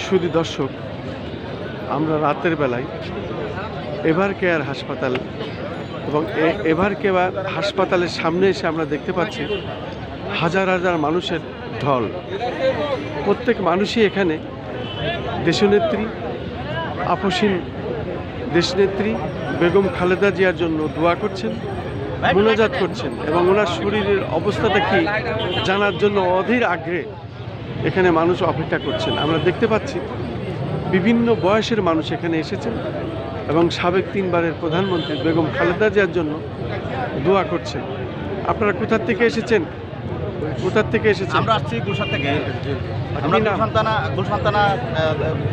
সুধী দর্শক, আমরা রাতের বেলায় এভার কেয়ার হাসপাতাল এবং এভার কেয়ার হাসপাতালের সামনে এসে আমরা দেখতে পাচ্ছি হাজার হাজার মানুষের ঢল। প্রত্যেক মানুষই এখানে দেশনেত্রী, আপসীন দেশনেত্রী বেগম খালেদা জিয়ার জন্য দোয়া করছেন, মোনাজাত করছেন এবং ওনার শরীরের অবস্থাটা কি জানার জন্য অধীর আগ্রহে এখানে মানুষ অপেক্ষা করছেন। আমরা দেখতে পাচ্ছি বিভিন্ন বয়সের মানুষ এখানে এসেছেন এবং সাবেক 3 বারের প্রধানমন্ত্রী বেগম খালেদা জিয়ার জন্য দোয়া করছেন। আপনারা কোথা থেকে এসেছেন? আমরা আসছি গুলশান থেকে। আমরা গুলশান থানা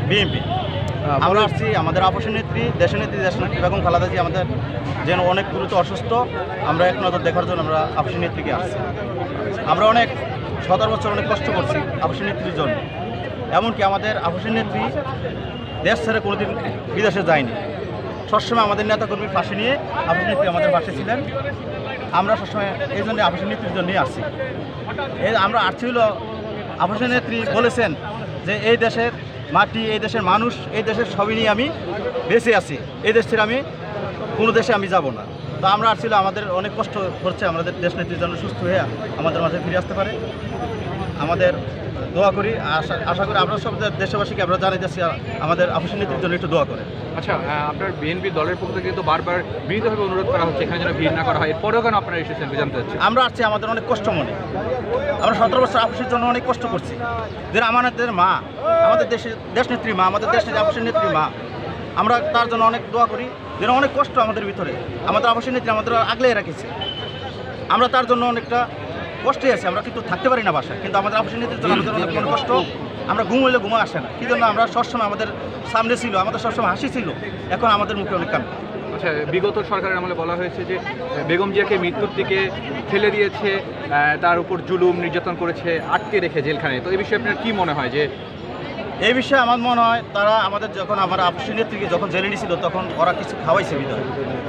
বিএনপি। আমরা আসছি আমাদের আপসীন নেত্রী, দেশনেত্রী বেগম খালেদা জিয়া আমাদের যেন অনেক গুরুত্ব অসুস্থ, আমরা এক নজর দেখার জন্য আমরা আপসীন নেত্রীকে আসছি। আমরা অনেক 17 বছর অনেক কষ্ট করছি আপসীন নেত্রীর জন্য। এমনকি আমাদের আপসীন নেত্রী দেশ ছেড়ে কোনোদিন বিদেশে যায়নি। সবসময় আমাদের নেতাকর্মীর পাশে নিয়ে আপসীন নেত্রী আমাদের পাশে ছিলেন। আমরা সবসময় এই জন্য আপসীন নেত্রীর জন্যই আসছি। আমরা আসছি হলো আপসীন নেত্রী বলেছেন যে এই দেশের মাটি, এই দেশের মানুষ, এই দেশের সবই নিয়ে আমি বেঁচে আছি, এই দেশ ছেড়ে আমি কোনো দেশে আমি যাব না। তো আমরা আসছিল, আমাদের অনেক কষ্ট করছে, আমাদের দেশ নেত্রীর জন্য সুস্থ হয়ে আমাদের মাঝে ফিরে আসতে পারে। আমাদের দোয়া করি, আশা করি আমরা সব দেশবাসীকে আমরা জানাইতেছি আমাদের আপসীন নেত্রীর জন্য একটু দোয়া করে। আচ্ছা, আপনার বিএনপি দলের পক্ষ থেকে কিন্তু বারবার বিনীতভাবে অনুরোধ করা হচ্ছে এখানে যেন ভিড় না করা হয়, এরপরেও কেন আপনারা এসেছেন জানতে চাচ্ছি। আমরা আসছি আমাদের অনেক কষ্ট মনে, আমরা 17 বছর আপসীর জন্য অনেক কষ্ট করছি। যে আমাদের মা, আমাদের দেশ নেত্রী মা, আমাদের দেশের আপসীন নেত্রী মা, আমরা তার জন্য অনেক দোয়া করি। যেন অনেক কষ্ট আমাদের ভিতরে, আমাদের আপসীন নেত্রী আমাদের আগলেই রেখেছে। আমরা তার জন্য অনেকটা কষ্টে আছি, আমরা কিন্তু থাকতে পারি না বাসায়, কিন্তু আমাদের আপসীন নেত্রীর জন্য আমাদের অনেক মনে কষ্ট। আমরা ঘুম হইলে ঘুমো আসে না, কি জন্য আমরা সবসময় আমাদের সামনে ছিল, আমাদের সবসময় হাসি ছিল, এখন আমাদের মুখে অনেক কান্না। আচ্ছা, বিগত সরকারের আমলে বলা হয়েছে যে বেগম জিয়াকে মৃত্যুর দিকে ঠেলে দিয়েছে, তার উপর জুলুম নির্যাতন করেছে, আটকে রেখে জেলখানে। তো এই বিষয়ে আপনার কী মনে হয়? যে এই বিষয়ে আমার মনে হয় তারা আমাদের যখন আমার আপসীন নেত্রীকে যখন জেলে নিয়েছিল তখন ওরা কিছু খাওয়াইছে, ভিতরে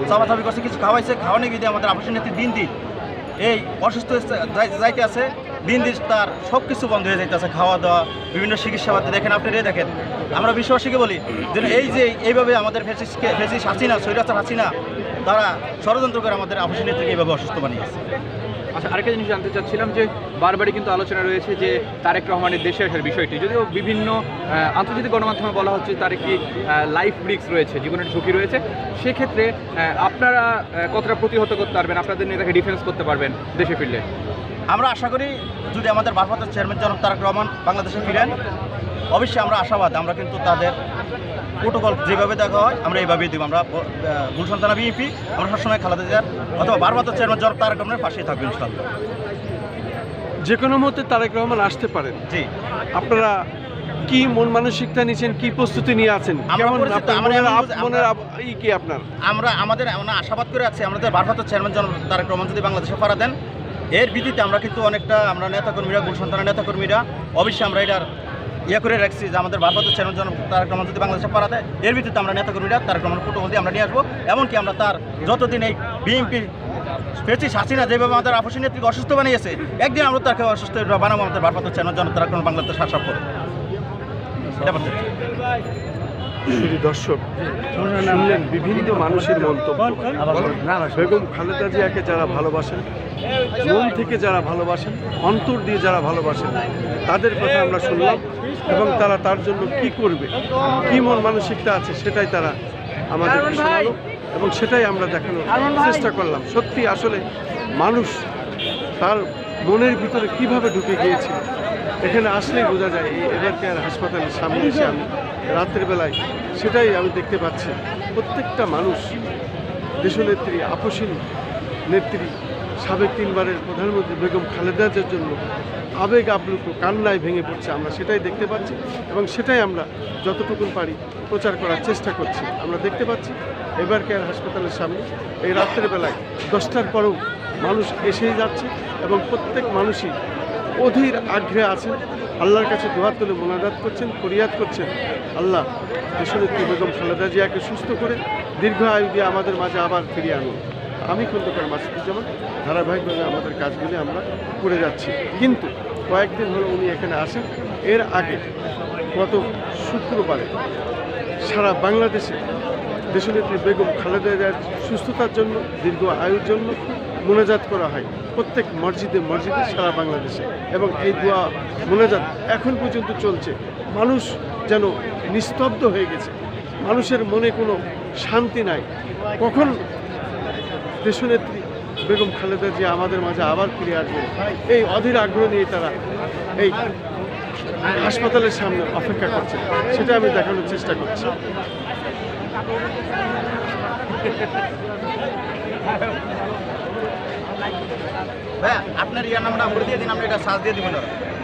চাপাচাপি করছে, কিছু খাওয়াইছে। খাওয়ানো গিয়ে আমাদের আপসীন নেত্রী দিন দিন এই অসুস্থ যাইতে আছে, দিন দিন তার সব কিছু বন্ধ হয়ে যাইতেছে, খাওয়া দাওয়া, বিভিন্ন চিকিৎসাপাতি। দেখেন আপনারা দেখেন, আমরা বিশ্ববাসীকে বলি যে এই যে এইভাবে আমাদের ফেসিস হাসিনা, স্বৈরাচার হাসিনা, তারা ষড়যন্ত্র করে আমাদের আপসীন নেত্রীকে এইভাবে অসুস্থ বানিয়েছে। আচ্ছা, আরেকটা জিনিস জানতে চাচ্ছিলাম যে বারবারই কিন্তু আলোচনা রয়েছে যে তারেক রহমানের দেশে আসার বিষয়টি, যদিও বিভিন্ন আন্তর্জাতিক গণমাধ্যমে বলা হচ্ছে তার একটি লাইফ রিস্ক রয়েছে, জীবনের ঝুঁকি রয়েছে। সেক্ষেত্রে আপনারা কতটা প্রতিহত করতে পারবেন, আপনাদের নেতাকে ডিফেন্স করতে পারবেন দেশে ফিরলে? আমরা আশা করি যদি আমাদের ভারপ্রাপ্ত চেয়ারম্যান জনাব তারেক রহমান বাংলাদেশে ফিরেন, অবশ্যই আমরা আশাবাদ, আমরা কিন্তু তাদের প্রোটোকল যেভাবে দেখা হয় আমরা এইভাবেই দেবো। আমরা গুলশান থানা বিএনপি, আমরা সবসময় খালেদা জিয়ার অথবা ভারপ্রাপ্ত চেয়ারম্যান জনাব তারেক রহমানের পাশেই থাকবো ইনশাআল্লাহ। যে কোনো মুহূর্তে তারেক রহমান আসতে পারেন। জি, আপনারা কি মন মানসিকতা নিয়েছেন, কি প্রস্তুতি নিয়ে আছেন? আমরা আমাদের আশাবাদ করে আছি, আমাদের ভারপ্রাপ্ত চেয়ারম্যান জনাব তারেক রহমান যদি বাংলাদেশে ফেরা দেন, এর ভিত্তিতে আমরা কিন্তু অনেকটা আমরা নেতাকর্মীরা, গুলশান থানার নেতাকর্মীরা অবশ্যই আমরা এটার করে রাখছি যে আমাদের ভারপ্রাপ্ত চেয়ারম্যান জনাব তারেক রহমান যদি বাংলাদেশে ফেরা দেয়, এর ভিত্তিতে আমরা নেতাকর্মীরা তারেক রহমানের প্রোটোকল দিয়ে আমরা নিয়ে আসবো। এমনকি আমরা তার যতদিন এই বিএনপি ফেসিস হাসিনা যেভাবে আমাদের আপসীন নেত্রীকে অসুস্থ বানিয়েছে, একদিন আমরা তাকে অসুস্থ বানাবো আমাদের ভারপ্রাপ্ত চেয়ারম্যান জনাব তারেক রহমান বাংলাদেশ আসার পরে। দর্শক শুনলেন বিভিন্ন মানুষের মন্তব্য। বেগম খালেদা জিয়াকে যারা ভালোবাসেন, মন থেকে যারা ভালোবাসেন, অন্তর দিয়ে যারা ভালোবাসেন, তাদের কথা আমরা শুনলাম এবং তারা তার জন্য কি করবে, কি মন মানসিকতা আছে সেটাই তারা আমাদেরকে শোনালো এবং সেটাই আমরা দেখানোর চেষ্টা করলাম। সত্যি আসলে মানুষ তার মনের ভিতরে কিভাবে ঢুকে গিয়েছিল এখানে আসলেই বোঝা যায়। এই এভার কেয়ার হাসপাতালের সামনে এসে আমি রাত্রের বেলায় সেটাই আমি দেখতে পাচ্ছি। প্রত্যেকটা মানুষ দেশনেত্রী, আপসীন নেত্রী, সাবেক 3 বারের প্রধানমন্ত্রী বেগম খালেদা জিয়ার জন্য আবেগ আপ্লুত কান্নায় ভেঙে পড়ছে, আমরা সেটাই দেখতে পাচ্ছি এবং সেটাই আমরা যতটুকু পারি প্রচার করার চেষ্টা করছি। আমরা দেখতে পাচ্ছি এভার কেয়ার হাসপাতালের সামনে এই রাত্রের বেলায় 10টার পরেও মানুষ এসেই যাচ্ছে এবং প্রত্যেক মানুষই অধীর আগ্রহে আছেন, আল্লাহর কাছে দোয়া তুলে মোনাজাত করছেন, ফরিয়াদ করছেন, আল্লাহ দেশনেত্রী বেগম খালেদা জিয়াকে সুস্থ করে দীর্ঘ আয়ু দিয়ে আমাদের মাঝে আবার ফিরিয়ে আনুন। আমি খন্দকার মাসুদুজ্জামান, ধারাবাহিকভাবে আমাদের কাজগুলি আমরা করে যাচ্ছি। কিন্তু কয়েকদিন হলো উনি এখানে আসেন, এর আগে গত শুক্রবারে সারা বাংলাদেশে দেশনেত্রী বেগম খালেদা জিয়ার সুস্থতার জন্য, দীর্ঘ আয়ুর জন্য মোনাজাত করা হয় প্রত্যেক মসজিদে মসজিদে সারা বাংলাদেশে, এবং এই দোয়া মোনাজাত এখন পর্যন্ত চলছে। মানুষ যেন নিস্তব্ধ হয়ে গেছে, মানুষের মনে কোনো শান্তি নাই। কখন দেশনেত্রী বেগম খালেদা জিয়া আমাদের মাঝে আবার ফিরে আসবে, এই অধীর আগ্রহ নিয়ে তারা এই হাসপাতালের সামনে অপেক্ষা করছে, সেটা আমি দেখানোর চেষ্টা করছি। ভাইয়া আপনার ইয়ার নাম্বারটা আমরা দিয়ে দিন, আমরা এটা সার্চ দিয়ে দিব না।